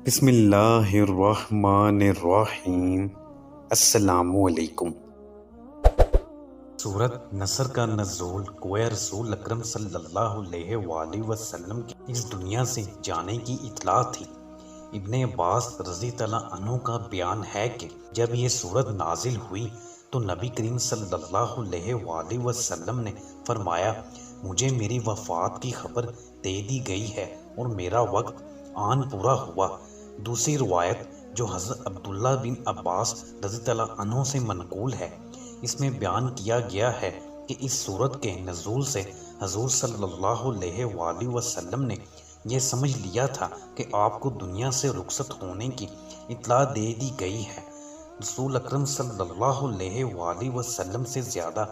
بسم اللہ الرحمن الرحیم۔ السلام علیکم۔ سورت نصر کا نزول گویا رسول اکرم صلی اللہ علیہ وآلہ وسلم کی اس دنیا سے جانے کی اطلاع تھی۔ ابن عباس رضی اللہ عنہ کا بیان ہے کہ جب یہ سورت نازل ہوئی تو نبی کریم صلی اللہ علیہ وآلہ وسلم نے فرمایا، مجھے میری وفات کی خبر دے دی گئی ہے اور میرا وقت آن پورا ہوا۔ دوسری روایت جو حضرت عبداللہ بن عباس رضی اللہ عنہ سے منقول ہے، اس میں بیان کیا گیا ہے کہ اس سورت کے نزول سے حضور صلی اللہ علیہ وآلہ وسلم نے یہ سمجھ لیا تھا کہ آپ کو دنیا سے رخصت ہونے کی اطلاع دے دی گئی ہے۔ رسول اکرم صلی اللہ علیہ وآلہ وسلم سے زیادہ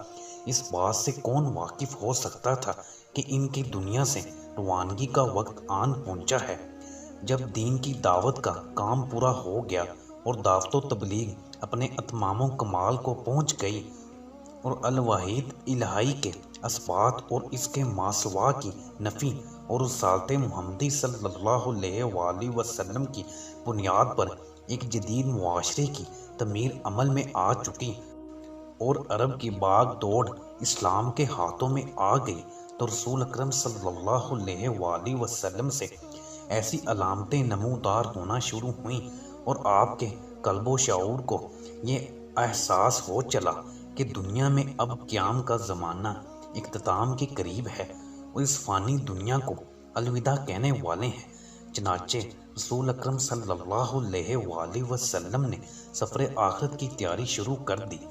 اس بات سے کون واقف ہو سکتا تھا کہ ان کی دنیا سے روانگی کا وقت آن پہنچا ہے۔ جب دین کی دعوت کا کام پورا ہو گیا اور دعوت و تبلیغ اپنے اتمام و کمال کو پہنچ گئی اور الوحید الہی کے اثبات اور اس کے ماسوا کی نفی اور رسالت محمدی صلی اللہ علیہ وآلہ وسلم کی بنیاد پر ایک جدید معاشرے کی تعمیر عمل میں آ چکی اور عرب کی باغ دوڑ اسلام کے ہاتھوں میں آ گئی، تو رسول اکرم صلی اللہ علیہ وآلہ وسلم سے ایسی علامتیں نمودار ہونا شروع ہوئیں اور آپ کے قلب و شعور کو یہ احساس ہو چلا کہ دنیا میں اب قیام کا زمانہ اختتام کے قریب ہے اور اس فانی دنیا کو الوداع کہنے والے ہیں۔ چنانچہ رسول اکرم صلی اللہ علیہ وآلہ وسلم نے سفر آخرت کی تیاری شروع کر دی۔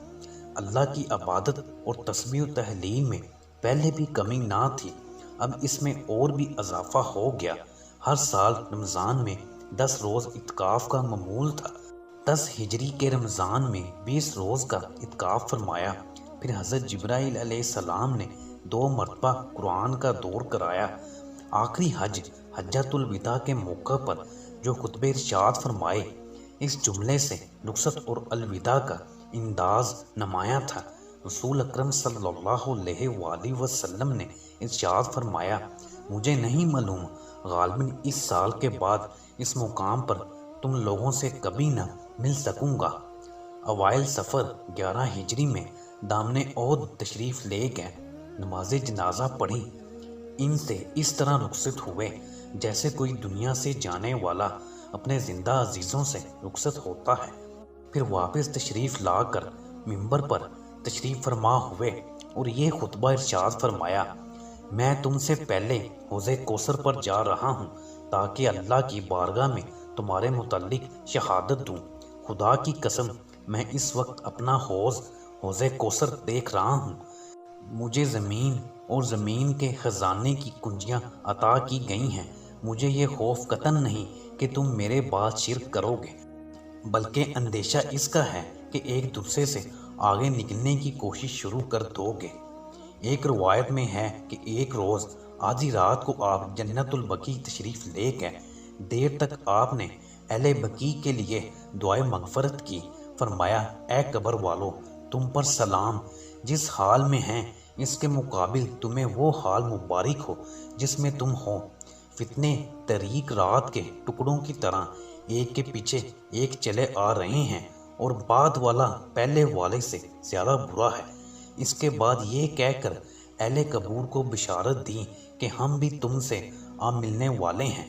اللہ کی عبادت اور تسبیح و تہلیل میں پہلے بھی کمی نہ تھی، اب اس میں اور بھی اضافہ ہو گیا۔ ہر سال رمضان میں 10 روز اعتکاف کا معمول تھا۔ 10 ہجری کے رمضان میں 20 روز کا اعتکاف فرمایا۔ پھر حضرت جبرائیل علیہ السلام نے 2 مرتبہ قرآن کا دور کرایا۔ آخری حج حجۃ الوداع کے موقع پر جو خطبہ ارشاد فرمائے، اس جملے سے رخصت اور الوداع کا انداز نمایاں تھا۔ رسول اکرم صلی اللہ علیہ وآلہ وسلم نے ارشاد فرمایا، مجھے نہیں معلوم غالباً اس سال کے بعد اس مقام پر تم لوگوں سے کبھی نہ مل سکوں گا۔ اوائل سفر 11 ہجری میں دامن عہد تشریف لے گئے، نماز جنازہ پڑھی، ان سے اس طرح رخصت ہوئے جیسے کوئی دنیا سے جانے والا اپنے زندہ عزیزوں سے رخصت ہوتا ہے۔ پھر واپس تشریف لا کر منبر پر تشریف فرما ہوئے اور یہ خطبہ ارشاد فرمایا، میں تم سے پہلے حوض کوثر پر جا رہا ہوں تاکہ اللہ کی بارگاہ میں تمہارے متعلق شہادت دوں۔ خدا کی قسم، میں اس وقت اپنا حوض کوثر دیکھ رہا ہوں۔ مجھے زمین اور زمین کے خزانے کی کنجیاں عطا کی گئی ہیں۔ مجھے یہ خوف قطعاً نہیں کہ تم میرے بعد شرک کرو گے، بلکہ اندیشہ اس کا ہے کہ ایک دوسرے سے آگے نکلنے کی کوشش شروع کر دو گے۔ ایک روایت میں ہے کہ ایک روز آدھی رات کو آپ جنت البقیع تشریف لے گئے۔ دیر تک آپ نے اہل بقیع کے لیے دعائے مغفرت کی۔ فرمایا، اے قبر والو، تم پر سلام، جس حال میں ہیں اس کے مقابل تمہیں وہ حال مبارک ہو جس میں تم ہو۔ فتنے طریق رات کے ٹکڑوں کی طرح ایک کے پیچھے ایک چلے آ رہے ہیں اور بعد والا پہلے والے سے زیادہ برا ہے۔ اس کے بعد یہ کہہ کر اہل قبور کو بشارت دی کہ ہم بھی تم سے آ ملنے والے ہیں۔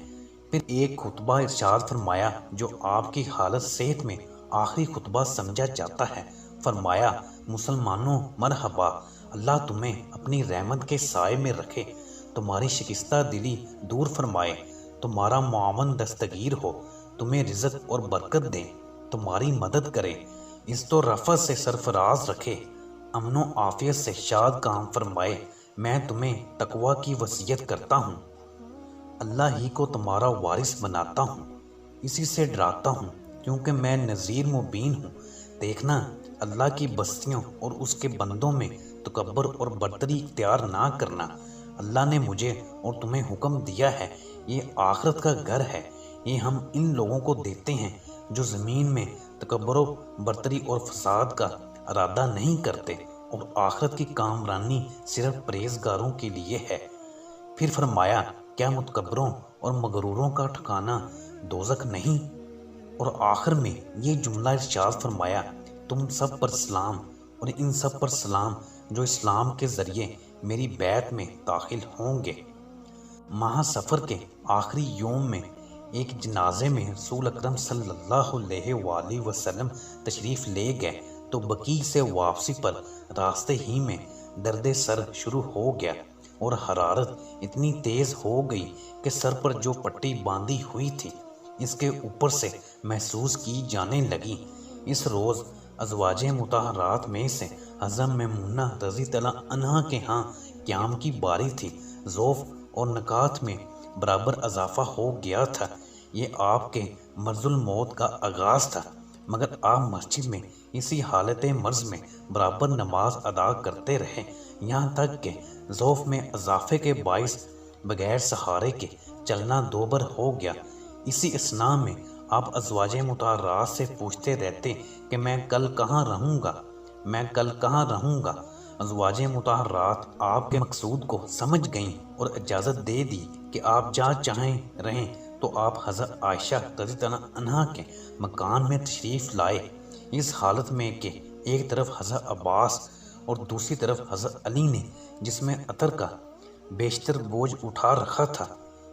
پھر ایک خطبہ ارشاد فرمایا جو آپ کی حالت صحت میں آخری خطبہ سمجھا جاتا ہے۔ فرمایا، مسلمانوں مرحبا، اللہ تمہیں اپنی رحمت کے سائے میں رکھے، تمہاری شکستہ دلی دور فرمائے، تمہارا معاون دستگیر ہو، تمہیں رزق اور برکت دے، تمہاری مدد کرے، عزت و رفعت سے سرفراز رکھے، امن و عافیت سے شاد کام فرمائے۔ میں تمہیں تقوی کی وصیت کرتا ہوں، اللہ ہی کو تمہارا وارث بناتا ہوں، اسی سے ڈراتا ہوں کیونکہ میں نذیر مبین ہوں۔ دیکھنا، اللہ کی بستیوں اور اس کے بندوں میں تکبر اور برتری اختیار نہ کرنا۔ اللہ نے مجھے اور تمہیں حکم دیا ہے، یہ آخرت کا گھر ہے، یہ ہم ان لوگوں کو دیتے ہیں جو زمین میں تکبر و برتری اور فساد کا ارادہ نہیں کرتے، اور آخرت کی کامرانی صرف پرہیزگاروں کے لیے ہے۔ پھر فرمایا، کیا متکبروں اور مغروروں کا ٹھکانہ دوزخ نہیں؟ اور آخر میں یہ جملہ ارشاد فرمایا، تم سب پر سلام اور ان سب پر سلام جو اسلام کے ذریعے میری بیعت میں داخل ہوں گے۔ ماہ سفر کے آخری یوم میں ایک جنازے میں رسول اکرم صلی اللہ علیہ وآلہ وسلم تشریف لے گئے تو بقیع سے واپسی پر راستے ہی میں درد سر شروع ہو گیا اور حرارت اتنی تیز ہو گئی کہ سر پر جو پٹی باندھی ہوئی تھی اس کے اوپر سے محسوس کی جانے لگی۔ اس روز ازواج مطہرات میں سے حضرت میمونہ رضی اللہ عنہا کے ہاں قیام کی باری تھی۔ ذوف اور نکات میں برابر اضافہ ہو گیا تھا۔ یہ آپ کے مرض الموت کا آغاز تھا، مگر آپ مسجد میں اسی حالت مرض میں برابر نماز ادا کرتے رہے، یہاں تک کہ ذوف میں اضافے کے باعث بغیر سہارے کے چلنا دوبر ہو گیا۔ اسی اثناء میں آپ ازواج مطہرات سے پوچھتے رہتے کہ میں کل کہاں رہوں گا، میں کل کہاں رہوں گا۔ ازواج مطہرات آپ کے مقصود کو سمجھ گئیں اور اجازت دے دی کہ آپ جہاں چاہیں رہیں، تو آپ حضرت عائشہ رضی اللہ عنہا کے مکان میں تشریف لائے، اس حالت میں کہ ایک طرف حضرت عباس اور دوسری طرف حضرت علی نے جس میں عطر کا بیشتر بوجھ اٹھا رکھا تھا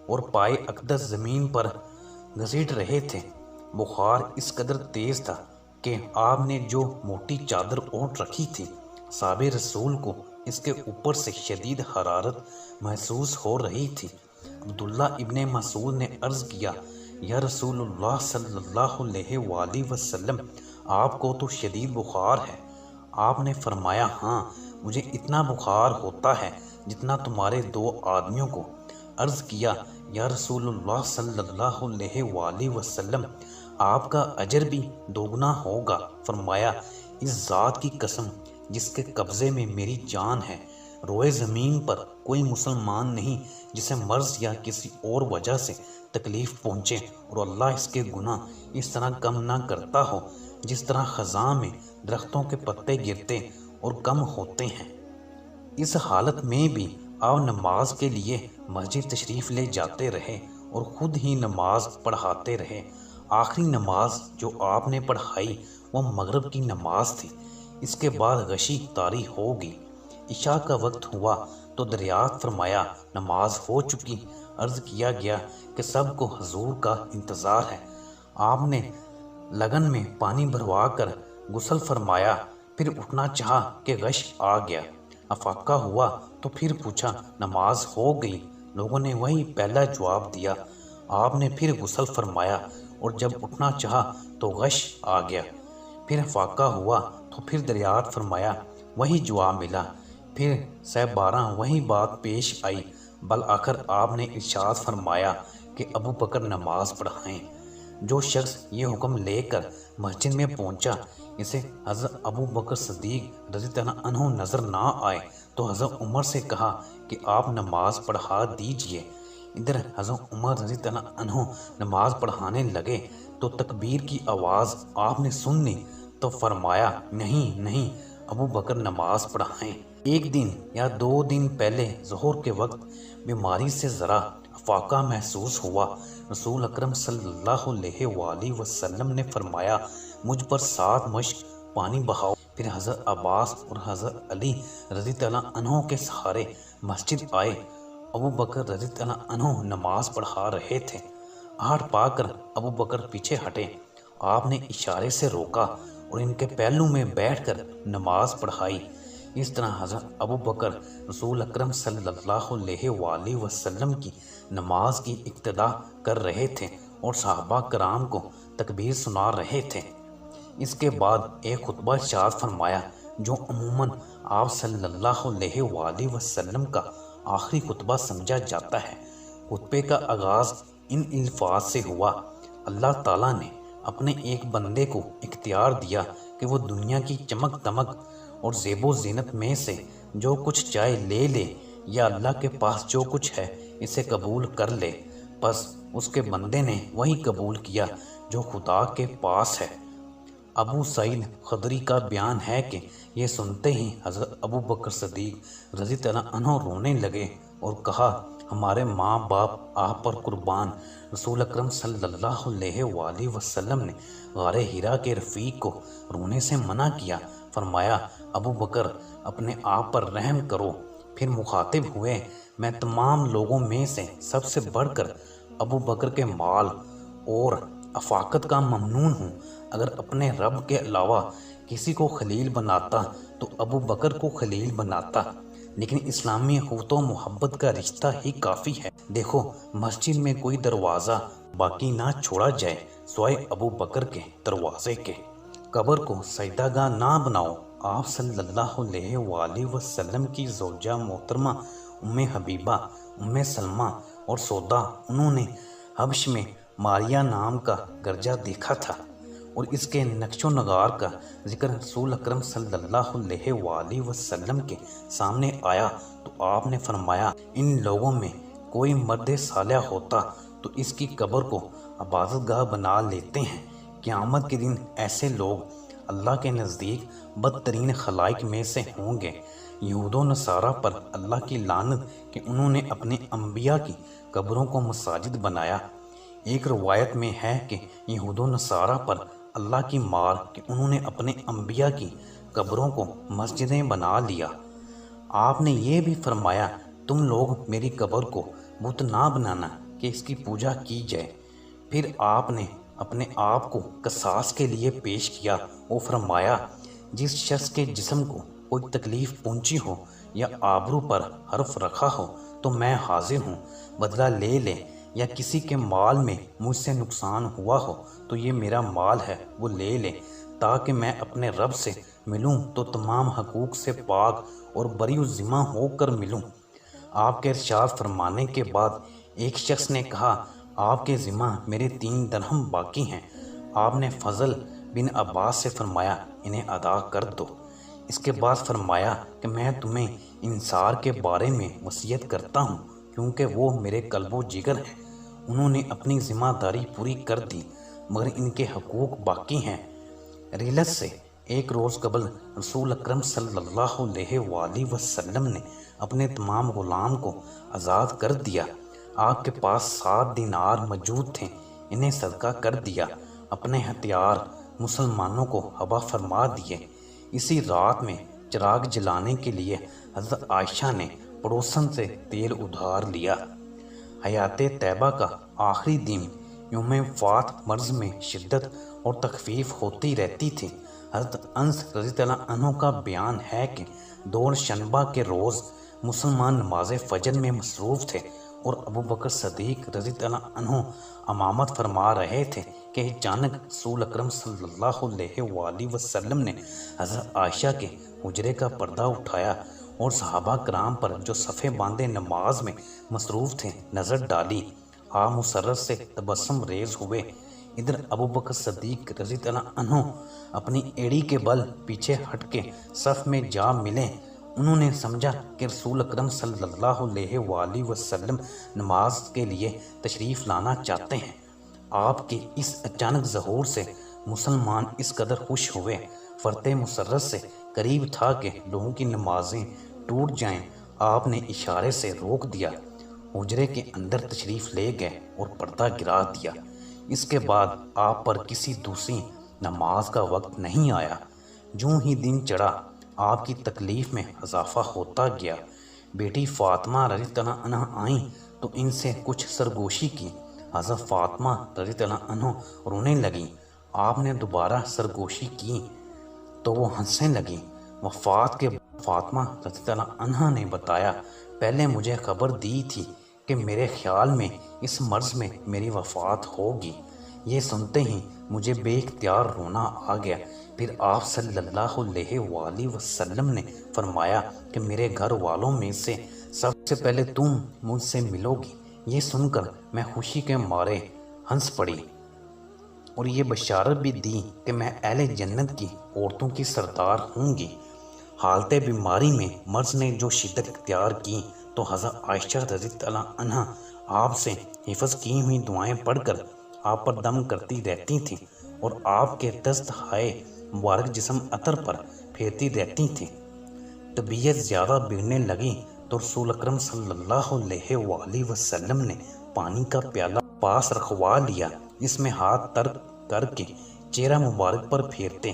اور پائے اقدس زمین پر گھسیٹ رہے تھے۔ بخار اس قدر تیز تھا کہ آپ نے جو موٹی چادر اوڑھ رکھی تھی، صحابہ رسول کو اس کے اوپر سے شدید حرارت محسوس ہو رہی تھی۔ عبداللہ ابن مسعود نے عرض کیا، یا رسول اللہ صلی اللہ علیہ وآلہ وسلم، آپ کو تو شدید بخار ہے۔ آپ نے فرمایا، ہاں، مجھے اتنا بخار ہوتا ہے جتنا تمہارے دو آدمیوں کو۔ عرض کیا، یا رسول اللہ صلی اللہ علیہ وآلہ وسلم، آپ کا اجر بھی دوگنا ہوگا۔ فرمایا، اس ذات کی قسم جس کے قبضے میں میری جان ہے، روئے زمین پر کوئی مسلمان نہیں جسے مرض یا کسی اور وجہ سے تکلیف پہنچے اور اللہ اس کے گناہ اس طرح کم نہ کرتا ہو جس طرح خزاں میں درختوں کے پتے گرتے اور کم ہوتے ہیں۔ اس حالت میں بھی آپ نماز کے لیے مسجد تشریف لے جاتے رہے اور خود ہی نماز پڑھاتے رہے۔ آخری نماز جو آپ نے پڑھائی وہ مغرب کی نماز تھی۔ اس کے بعد غشی طاری ہو گئی۔ عشاء کا وقت ہوا تو دریافت فرمایا، نماز ہو چکی۔ عرض کیا گیا کہ سب کو حضور کا انتظار ہے۔ آپ نے لگن میں پانی بھروا کر غسل فرمایا، پھر اٹھنا چاہا کہ غش آ گیا۔ افاقہ ہوا تو پھر پوچھا، نماز ہو گئی؟ لوگوں نے وہی پہلا جواب دیا۔ آپ نے پھر غسل فرمایا اور جب اٹھنا چاہا تو غش آ گیا۔ پھر افاقہ ہوا تو پھر دریافت فرمایا، وہی جواب ملا۔ پھر سہ 12 وہی بات پیش آئی۔ بالآخر آپ نے ارشاد فرمایا کہ ابو بکر نماز پڑھائیں۔ جو شخص یہ حکم لے کر مسجد میں پہنچا اسے حضرت ابو بکر صدیق رضی اللہ عنہ نظر نہ آئے تو حضرت عمر سے کہا کہ آپ نماز پڑھا دیجئے۔ ادھر حضرت عمر رضی اللہ عنہ نماز پڑھانے لگے تو تکبیر کی آواز آپ نے سن لی تو فرمایا، نہیں نہیں، ابو بکر نماز پڑھائیں۔ ایک دن یا 2 دن پہلے ظہر کے وقت بیماری سے ذرا افاقہ محسوس ہوا۔ رسول اکرم صلی اللہ علیہ وآلہ وسلم نے فرمایا، مجھ پر 7 مشک پانی بہاؤ۔ پھر حضرت عباس اور حضرت علی رضی اللہ عنہ کے سہارے مسجد آئے۔ ابو بکر رضی اللہ عنہ نماز پڑھا رہے تھے۔ آہٹ پا کر ابو بکر پیچھے ہٹے۔ آپ نے اشارے سے روکا اور ان کے پہلو میں بیٹھ کر نماز پڑھائی۔ اس طرح حضرت ابو بکر رسول اکرم صلی اللہ علیہ وآلہ وسلم کی نماز کی ابتدا کر رہے تھے اور صحابہ کرام کو تکبیر سنا رہے تھے۔ اس کے بعد ایک خطبہ ارشاد فرمایا جو عموماً آپ صلی اللہ علیہ وآلہ وسلم کا آخری خطبہ سمجھا جاتا ہے۔ خطبے کا آغاز ان الفاظ سے ہوا، اللہ تعالیٰ نے اپنے ایک بندے کو اختیار دیا کہ وہ دنیا کی چمک دمک اور زیب و زینت میں سے جو کچھ چاہے لے لے، یا اللہ کے پاس جو کچھ ہے اسے قبول کر لے۔ پس اس کے بندے نے وہی قبول کیا جو خدا کے پاس ہے۔ ابو سعید خدری کا بیان ہے کہ یہ سنتے ہی حضرت ابو بکر صدیق رضی اللہ عنہ رونے لگے اور کہا، ہمارے ماں باپ آپ پر قربان۔ رسول اکرم صلی اللہ علیہ وآلہ وسلم نے غار حرا کے رفیق کو رونے سے منع کیا، فرمایا ابو بکر اپنے آپ پر رحم کرو۔ پھر مخاطب ہوئے، میں تمام لوگوں میں سے سب سے بڑھ کر ابو بکر کے مال اور افاقت کا ممنون ہوں۔ اگر اپنے رب کے علاوہ کسی کو خلیل بناتا تو ابو بکر کو خلیل بناتا، لیکن اسلامی اخوت و محبت کا رشتہ ہی کافی ہے۔ دیکھو مسجد میں کوئی دروازہ باقی نہ چھوڑا جائے سوائے ابو بکر کے دروازے کے۔ قبر کو سجدہ گاہ نہ بناؤ۔ آپ صلی اللہ علیہ وآلہ وسلم کی زوجہ محترمہ ام حبیبہ، ام سلمہ اور سودا، انہوں نے حبش میں ماریا نام کا گرجا دیکھا تھا اور اس کے نقش و نگار کا ذکر رسول اکرم صلی اللہ علیہ وآلہ وسلم کے سامنے آیا تو آپ نے فرمایا ان لوگوں میں کوئی مرد صالح ہوتا تو اس کی قبر کو عبادت گاہ بنا لیتے ہیں۔ قیامت کے دن ایسے لوگ اللہ کے نزدیک بدترین خلائق میں سے ہوں گے۔ یہود و نصارہ پر اللہ کی لعنت کہ انہوں نے اپنے انبیاء کی قبروں کو مساجد بنایا۔ ایک روایت میں ہے کہ یہود و نصارہ پر اللہ کی مار کہ انہوں نے اپنے انبیاء کی قبروں کو مسجدیں بنا لیا۔ آپ نے یہ بھی فرمایا تم لوگ میری قبر کو بت نہ بنانا کہ اس کی پوجا کی جائے۔ پھر آپ نے اپنے آپ کو قصاص کے لیے پیش کیا اور فرمایا جس شخص کے جسم کو کوئی تکلیف پہنچی ہو یا آبرو پر حرف رکھا ہو تو میں حاضر ہوں، بدلہ لے لے، یا کسی کے مال میں مجھ سے نقصان ہوا ہو تو یہ میرا مال ہے وہ لے لے، تاکہ میں اپنے رب سے ملوں تو تمام حقوق سے پاک اور بری ذمہ ہو کر ملوں۔ آپ کے ارشاد فرمانے کے بعد ایک شخص نے کہا آپ کے ذمہ میرے 3 درہم باقی ہیں۔ آپ نے فضل بن عباس سے فرمایا انہیں ادا کر دو۔ اس کے بعد فرمایا کہ میں تمہیں انصار کے بارے میں وصیت کرتا ہوں کیونکہ وہ میرے قلب و جگر ہیں۔ انہوں نے اپنی ذمہ داری پوری کر دی مگر ان کے حقوق باقی ہیں۔ ریلت سے ایک روز قبل رسول اکرم صلی اللہ علیہ وآلہ وسلم نے اپنے تمام غلام کو آزاد کر دیا۔ آپ کے پاس 7 دینار موجود تھے، انہیں صدقہ کر دیا۔ اپنے ہتھیار مسلمانوں کو ہبہ فرما دیے۔ اسی رات میں چراغ جلانے کے لیے حضرت عائشہ نے پڑوسن سے تیل ادھار لیا۔ حیات طیبہ کا آخری دن یوم وفات مرض میں شدت اور تخفیف ہوتی رہتی تھی۔ حضرت انس رضی اللہ عنہ کا بیان ہے کہ دور شنبہ کے روز مسلمان نماز فجر میں مصروف تھے اور ابو بکر صدیق رضی اللہ عنہ امامت فرما رہے تھے کہ اچانک رسول اکرم صلی اللہ علیہ وآلہ وسلم نے حضرت عائشہ کے حجرے کا پردہ اٹھایا اور صحابہ کرام پر جو صفیں باندھے نماز میں مصروف تھے نظر ڈالی۔ آپ مسرت سے تبسم ریز ہوئے۔ ادھر ابو بکر صدیق رضی اللہ عنہ اپنی ایڑی کے بل پیچھے ہٹ کے صف میں جا ملے۔ انہوں نے سمجھا کہ رسول اکرم صلی اللہ علیہ وآلہ وسلم نماز کے لیے تشریف لانا چاہتے ہیں۔ آپ کے اس اچانک ظہور سے مسلمان اس قدر خوش ہوئے، فرط مسرت سے قریب تھا کہ لوگوں کی نمازیں ٹوٹ جائیں۔ آپ نے اشارے سے روک دیا، حجرے کے اندر تشریف لے گئے اور پردہ گرا دیا۔ اس کے بعد آپ پر کسی دوسری نماز کا وقت نہیں آیا۔ جوں ہی دن چڑھا آپ کی تکلیف میں اضافہ ہوتا گیا۔ بیٹی فاطمہ رضی اللہ عنہ آئیں تو ان سے کچھ سرگوشی کی۔ حضرت فاطمہ رضی اللہ عنہ رونے لگیں۔ آپ نے دوبارہ سرگوشی کی تو وہ ہنسنے لگیں۔ وفات کے بعد فاطمہ رضی اللہ عنہ نے بتایا پہلے مجھے خبر دی تھی کہ میرے خیال میں اس مرض میں میری وفات ہوگی۔ یہ سنتے ہی مجھے بے اختیار رونا آ گیا۔ پھر آپ صلی اللہ علیہ وآلہ وسلم نے فرمایا کہ میرے گھر والوں میں سے سب سے پہلے تم مجھ سے ملو گی۔ یہ سن کر میں خوشی کے مارے ہنس پڑی اور یہ بشارت بھی دی کہ میں اہل جنت کی عورتوں کی سردار ہوں گی۔ حالت بیماری میں مرض نے جو شدت اختیار کی تو حضرت عائشہ رضی اللہ عنہ آپ سے حفظ کی ہوئی دعائیں پڑھ کر آپ پر دم کرتی رہتی تھیں اور آپ کے دست ہائے مبارک جسم عطر پر پھیرتی رہتی تھیں۔ طبیعت زیادہ بگڑنے لگی تو رسول اکرم صلی اللہ علیہ وآلہ وسلم نے پانی کا پیالہ پاس رکھوا لیا۔ اس میں ہاتھ تر کر کے چہرہ مبارک پر پھیرتے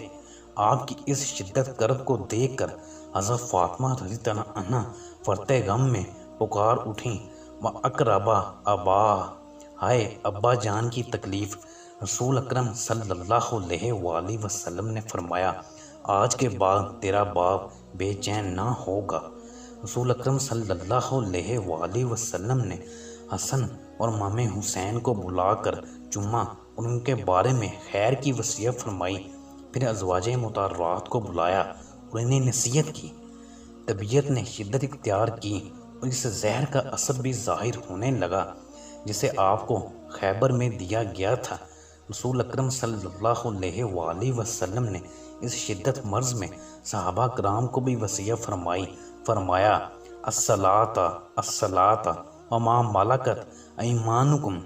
آپ کی اس شدت کرب کو دیکھ کر حضرت فاطمہ رضی اللہ عنہ فرتے غم میں پکار اٹھیں، وَأَقْرَبَ أَبَا، ہائے ابا جان کی تکلیف۔ رسول اکرم صلی اللہ علیہ وآلہ وسلم نے فرمایا، آج کے بعد تیرا باپ بے چین نہ ہوگا۔ رسول اکرم صلی اللہ علیہ وآلہ وسلم نے حسن اور امام حسین کو بلا کر چوما اور ان کے بارے میں خیر کی وصیت فرمائی۔ پھر ازواج مطہرات کو بلایا اور انہیں نصیحت کی۔ طبیعت نے شدت اختیار کی اور اس زہر کا اثر بھی ظاہر ہونے لگا جسے آپ کو خیبر میں دیا گیا تھا۔ رسول اکرم صلی اللہ علیہ وآلہ وسلم نے اس شدت مرض میں صحابہ کرام کو بھی وصیت فرمائی۔ فرمایا، الصلاۃ الصلاۃ وما ملکت ایمانکم،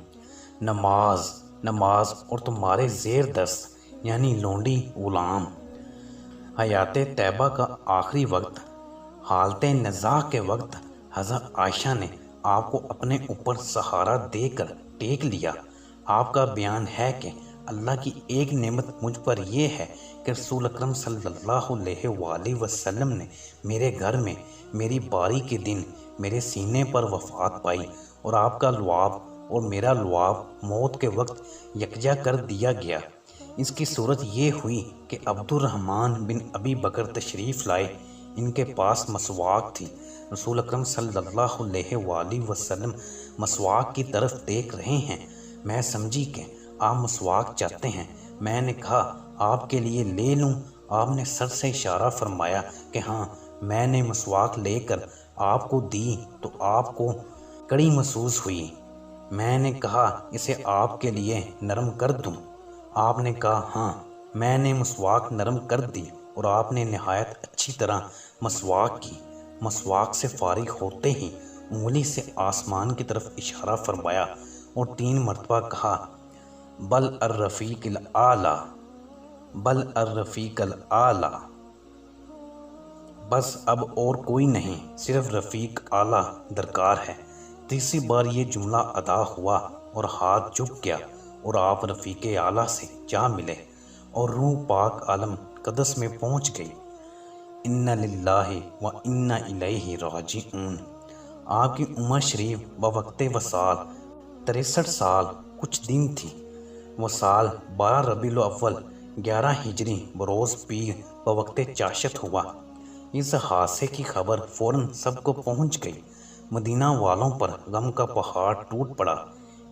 نماز نماز اور تمہارے زیر دست یعنی لونڈی غلام۔ حیات طیبہ کا آخری وقت، حالت نزاع کے وقت حضرت عائشہ نے آپ کو اپنے اوپر سہارا دے کر ٹیک لیا۔ آپ کا بیان ہے کہ اللہ کی ایک نعمت مجھ پر یہ ہے کہ رسول اکرم صلی اللہ علیہ وآلہ وسلم نے میرے گھر میں میری باری کے دن میرے سینے پر وفات پائی اور آپ کا لعاب اور میرا لعاب موت کے وقت یکجا کر دیا گیا۔ اس کی صورت یہ ہوئی کہ عبد الرحمن بن ابی بکر تشریف لائے، ان کے پاس مسواک تھی۔ رسول اکرم صلی اللہ علیہ وآلہ وسلم مسواک کی طرف دیکھ رہے ہیں۔ میں سمجھی کہ آپ مسواک چاہتے ہیں۔ میں نے کہا، آپ کے لیے لے لوں؟ آپ نے سر سے اشارہ فرمایا کہ ہاں۔ میں نے مسواک لے کر آپ کو دی تو آپ کو کڑی محسوس ہوئی۔ میں نے کہا، اسے آپ کے لیے نرم کر دوں؟ آپ نے کہا ہاں۔ میں نے مسواک نرم کر دی اور آپ نے نہایت اچھی طرح مسواک کی۔ مسواک سے فارغ ہوتے ہی انگلی سے آسمان کی طرف اشارہ فرمایا اور 3 مرتبہ کہا، بل الرفیق الاعلی، بل الرفیق الاعلی۔ بس اب اور کوئی نہیں، صرف رفیق اعلیٰ درکار ہے۔ تیسری بار یہ جملہ ادا ہوا اور ہاتھ جھک گیا اور آپ رفیق اعلیٰ سے جا ملے اور روح پاک عالم قدس میں پہنچ گئی۔ انا للہ و انا الیہ راجعون۔ آپ کی عمر شریف بوقت وصال 63 سال کچھ دن تھی۔ وہ سال 12 ربیع الاول 11 ہجری بروز پیر بوقت چاشت ہوا۔ اس حادثے کی خبر فوراً سب کو پہنچ گئی۔ مدینہ والوں پر غم کا پہاڑ ٹوٹ پڑا،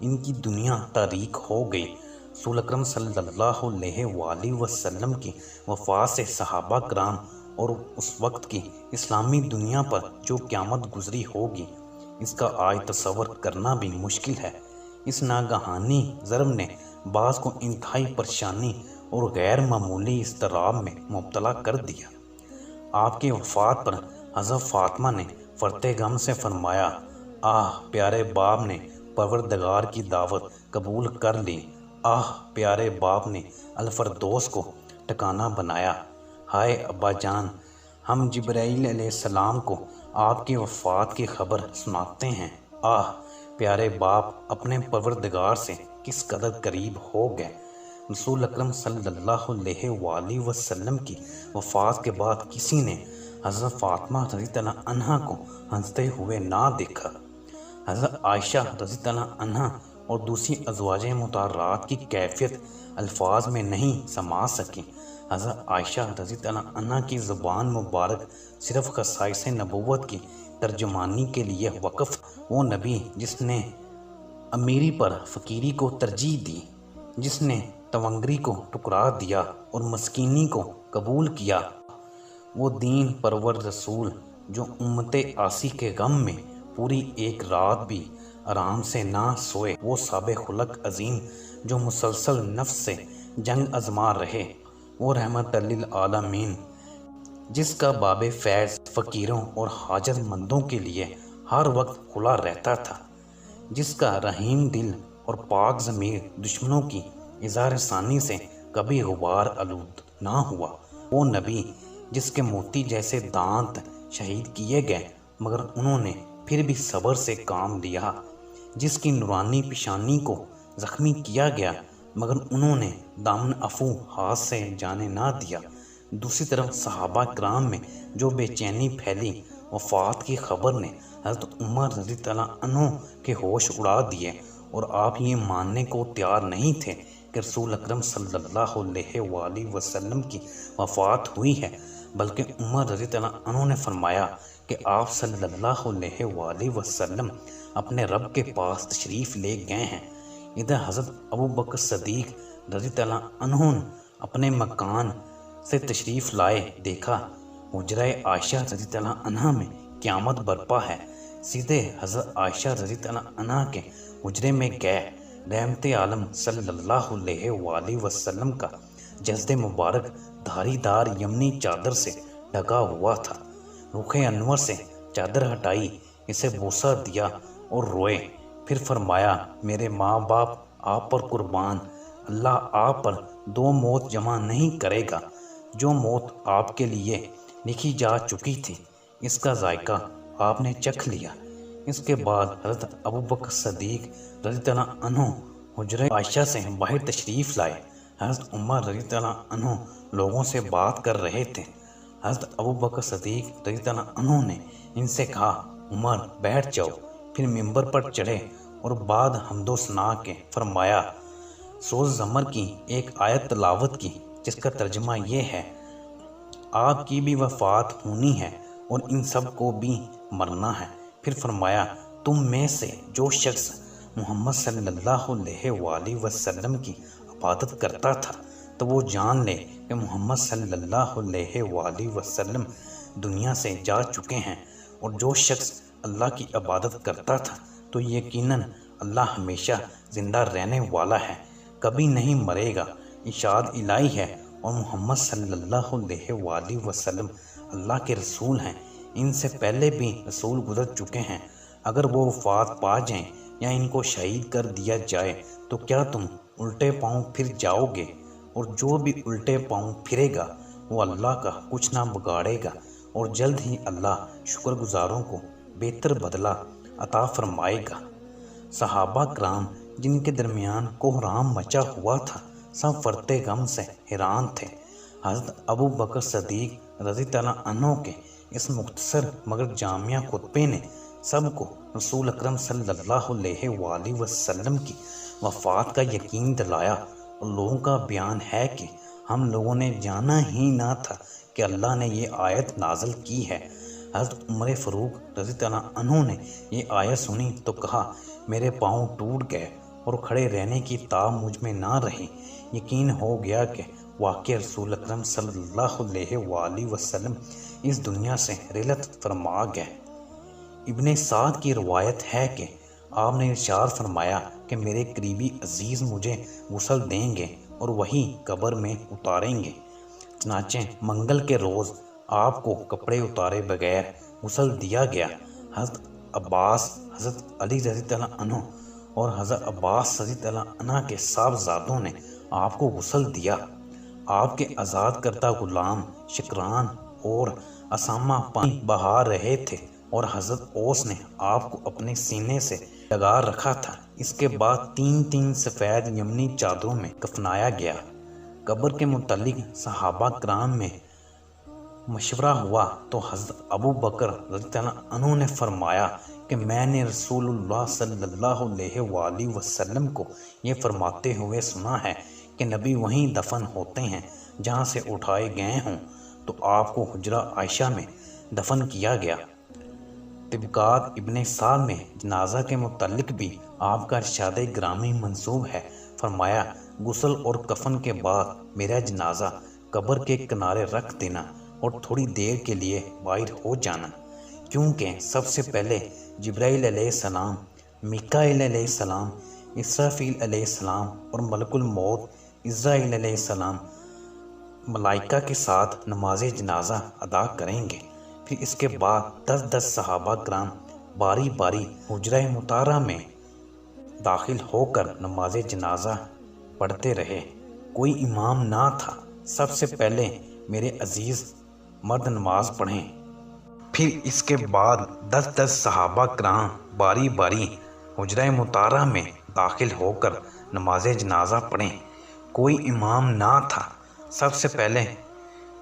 ان کی دنیا تاریک ہو گئی۔ رسول اکرم صلی اللہ علیہ وآلہ وسلم کی وفات سے صحابہ کرام اور اس وقت کی اسلامی دنیا پر جو قیامت گزری ہوگی، اس کا آج تصور کرنا بھی مشکل ہے۔ اس ناگہانی ضرب نے بعض کو انتہائی پریشانی اور غیر معمولی اضطراب میں مبتلا کر دیا۔ آپ کی وفات پر حضرت فاطمہ نے فرتے غم سے فرمایا، آہ پیارے باپ نے پروردگار کی دعوت قبول کر لی، آہ پیارے باپ نے الفردوس کو ٹھکانہ بنایا۔ ہائے ابا جان، ہم جبرائیل علیہ السلام کو آپ کی وفات کی خبر سناتے ہیں، آہ پیارے باپ اپنے پروردگار سے کس قدر قریب ہو گئے۔ رسول اکرم صلی اللہ علیہ وآلہ وسلم کی وفات کے بعد کسی نے حضرت فاطمہ رضی اللہ عنہ کو ہنستے ہوئے نہ دیکھا۔ حضرت عائشہ رضی اللہ عنہ اور دوسری ازواج مطہرات کی کیفیت الفاظ میں نہیں سما سکی۔ حضرت عائشہ رضی اللہ عنہ کی زبان مبارک صرف خصائص نبوت کی ترجمانی کے لیے وقف، وہ نبی جس نے امیری پر فقیری کو ترجیح دی، جس نے تونگری کو ٹکرا دیا اور مسکینی کو قبول کیا، وہ دین پرور رسول جو امت آسی کے غم میں پوری ایک رات بھی آرام سے نہ سوئے، وہ صاحب خلق عظیم جو مسلسل نفس سے جنگ آزما رہے، وہ رحمت للعالمین جس کا باب فیض فقیروں اور حاجت مندوں کے لیے ہر وقت کھلا رہتا تھا، جس کا رحیم دل اور پاک ضمیر دشمنوں کی اظہار ثانی سے کبھی غبار آلود نہ ہوا، وہ نبی جس کے موتی جیسے دانت شہید کیے گئے مگر انہوں نے پھر بھی صبر سے کام لیا۔ جس کی نورانی پیشانی کو زخمی کیا گیا مگر انہوں نے دامن عفو ہاتھ سے جانے نہ دیا۔ دوسری طرف صحابہ کرام میں جو بے چینی پھیلی، وفات کی خبر نے حضرت عمر رضی اللہ عنہ کے ہوش اڑا دیے، اور آپ یہ ماننے کو تیار نہیں تھے کہ رسول اکرم صلی اللہ علیہ وآلہ وسلم کی وفات ہوئی ہے، بلکہ عمر رضی اللہ عنہ نے فرمایا کہ آپ صلی اللہ علیہ وآلہ وسلم اپنے رب کے پاس تشریف لے گئے ہیں۔ ادھر حضرت ابو بکر صدیق رضی اللہ عنہ اپنے مکان سے تشریف لائے، دیکھا حجرہ عائشہ رضی اللہ عنہ میں قیامت برپا ہے۔ سیدھے حضرت عائشہ رضی اللہ عنہ کے حجرے میں گئے۔ رحمت عالم صلی اللہ علیہ وآلہ وسلم کا جسد مبارک دھاری دار یمنی چادر سے ڈھکا ہوا تھا۔ رخ انور سے چادر ہٹائی، اسے بوسہ دیا اور روئے۔ پھر فرمایا، میرے ماں باپ آپ پر قربان، اللہ آپ پر دو موت جمع نہیں کرے گا۔ جو موت آپ کے لیے لکھی جا چکی تھی، اس کا ذائقہ آپ نے چکھ لیا۔ اس کے بعد حضرت ابو بکر صدیق رضی اللہ عنہ حجرہ عائشہ سے باہر تشریف لائے۔ حضرت عمر رضی اللہ عنہ لوگوں سے بات کر رہے تھے۔ حضرت ابو بکر صدیق رضی اللہ عنہ نے ان سے کہا، عمر بیٹھ جاؤ۔ پھر ممبر پر چڑھے اور بعد حمد و ثنا کے فرمایا، سورۃ زمر کی ایک آیت تلاوت کی جس کا ترجمہ یہ ہے، آپ کی بھی وفات ہونی ہے اور ان سب کو بھی مرنا ہے۔ پھر فرمایا، تم میں سے جو شخص محمد صلی اللہ علیہ وآلہ وسلم کی عبادت کرتا تھا تو وہ جان لے کہ محمد صلی اللہ علیہ وآلہ وسلم دنیا سے جا چکے ہیں، اور جو شخص اللہ کی عبادت کرتا تھا تو یقیناً اللہ ہمیشہ زندہ رہنے والا ہے، کبھی نہیں مرے گا، ارشاد الہی ہے، اور محمد صلی اللہ علیہ وآلہ وسلم اللہ کے رسول ہیں۔ ان سے پہلے بھی رسول گزر چکے ہیں، اگر وہ وفات پا جائیں یا ان کو شہید کر دیا جائے تو کیا تم الٹے پاؤں پھر جاؤ گے؟ اور جو بھی الٹے پاؤں پھرے گا وہ اللہ کا کچھ نہ بگاڑے گا، اور جلد ہی اللہ شکر گزاروں کو بہتر بدلہ عطا فرمائے گا۔ صحابہ کرام جن کے درمیان کوہرام مچا ہوا تھا، سب فرتے غم سے حیران تھے۔ حضرت ابو بکر صدیق رضی اللہ عنہ کے اس مختصر مگر جامع خطبے نے سب کو رسول اکرم صلی اللہ علیہ وآلہ وسلم کی وفات کا یقین دلایا، اور لوگوں کا بیان ہے کہ ہم لوگوں نے جانا ہی نہ تھا کہ اللہ نے یہ آیت نازل کی ہے۔ حضرت عمر فاروق رضی اللہ عنہ نے یہ آیت سنی تو کہا، میرے پاؤں ٹوٹ گئے اور کھڑے رہنے کی تاب مجھ میں نہ رہی۔ یقین ہو گیا کہ واقع رسول اکرم صلی اللہ علیہ وآلہ وسلم اس دنیا سے رحلت فرما گئے۔ ابن سعد کی روایت ہے کہ آپ نے ارشاد فرمایا کہ میرے قریبی عزیز مجھے غسل دیں گے اور وہی قبر میں اتاریں گے۔ چنانچہ منگل کے روز آپ کو کپڑے اتارے بغیر غسل دیا گیا۔ حضرت عباس، حضرت علی رضی اللہ عنہ اور حضرت عباس رضی اللہ عنہ کے صاحبزادوں نے آپ کو غسل دیا۔ آپ کے آزاد کردہ غلام شکران اور اسامہ پانی بہا رہے تھے، اور حضرت اوس نے آپ کو اپنے سینے سے لگا رکھا تھا۔ اس کے بعد تین سفید یمنی چادروں میں کفنایا گیا۔ قبر کے متعلق صحابہ کرام میں مشورہ ہوا تو حضرت ابو بکر رضی اللہ عنہ نے فرمایا کہ میں نے رسول اللہ صلی اللہ علیہ وآلہ وسلم کو یہ فرماتے ہوئے سنا ہے کہ نبی وہیں دفن ہوتے ہیں جہاں سے اٹھائے گئے ہوں، تو آپ کو حجرہ عائشہ میں دفن کیا گیا۔ طبقات ابن سعد میں جنازہ کے متعلق بھی آپ کا ارشاد گرامی منسوب ہے۔ فرمایا، غسل اور کفن کے بعد میرا جنازہ قبر کے کنارے رکھ دینا اور تھوڑی دیر کے لیے باہر ہو جانا، کیونکہ سب سے پہلے جبرائیل علیہ السلام، میکائیل علیہ السلام، اسرافیل علیہ السلام اور ملک الموت عزرائیل علیہ السلام ملائکہ کے ساتھ نماز جنازہ ادا کریں گے۔ پھر اس کے بعد 10 صحابہ کرام باری باری حجرہ مطہرہ میں داخل ہو کر نماز جنازہ پڑھتے رہے۔ کوئی امام نہ تھا۔ سب سے پہلے میرے عزیز مرد نماز پڑھیں، پھر اس کے بعد 10 صحابہ کرام باری باری حجرہ مطہرہ میں داخل ہو کر نماز جنازہ پڑھیں۔ کوئی امام نہ تھا۔ سب سے پہلے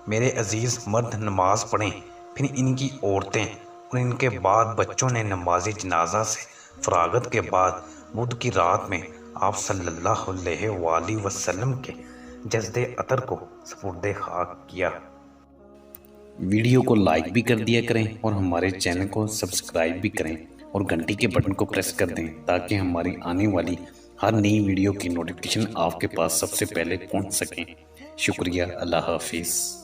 میرے عزیز مرد نماز پڑھیں، پھر ان کی عورتیں اور ان کے بعد بچوں نے نماز جنازہ سے فراغت کے بعد بدھ کی رات میں آپ صلی اللہ علیہ وآلہ وسلم کے جسد اطہر کو سپرد خاک کیا۔ ویڈیو کو لائک بھی کر دیا کریں اور ہمارے چینل کو سبسکرائب بھی کریں اور گھنٹی کے بٹن کو پریس کر دیں تاکہ ہماری آنے والی ہر نئی ویڈیو کی نوٹیفیکیشن آپ کے پاس سب سے پہلے پہنچ سکیں۔ شکریہ، اللہ حافظ۔